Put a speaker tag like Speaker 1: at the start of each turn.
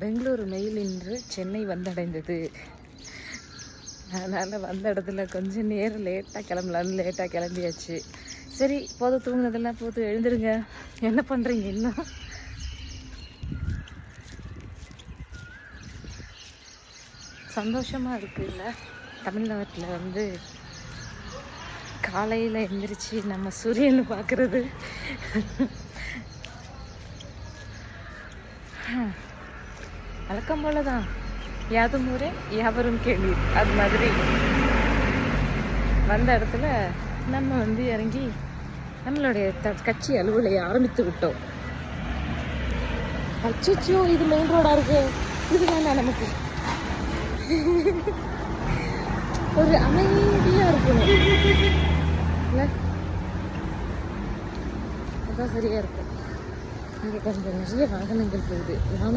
Speaker 1: Bengaluru mail இன்று சென்னை வந்தடைந்தது. அதனால் வந்த இடத்துல கொஞ்சம் நேரம் லேட்டாக கிளம்பலான்னு லேட்டாக கிளம்பியாச்சு. சரி போதும், தூங்குனதெல்லாம் போதும், எழுந்துருங்க. என்ன பண்ணுறீங்க இன்னும்? சந்தோஷமாக இருக்குல்ல, தமிழ்நாட்டில் வந்து காலையில் எழுந்திரிச்சு நம்ம சூரியனை பார்க்குறது. வழக்கம் போல தான், யாதும் ஊரே யாவரும் கேள்வி. அது மாதிரி வந்த இடத்துல நம்ம வந்து இறங்கி நம்மளுடைய கட்சி அலுவலை ஆரம்பித்து விட்டோம். அச்சோ, இது மெயின் ரோடா இருக்கு. இது வேண்டாம் நமக்கு. ஒரு அமைதியா இருக்கணும், அதான் சரியா இருக்கும். இங்க கொஞ்சம் நிறைய வாகனங்கள் போகுது. நானும்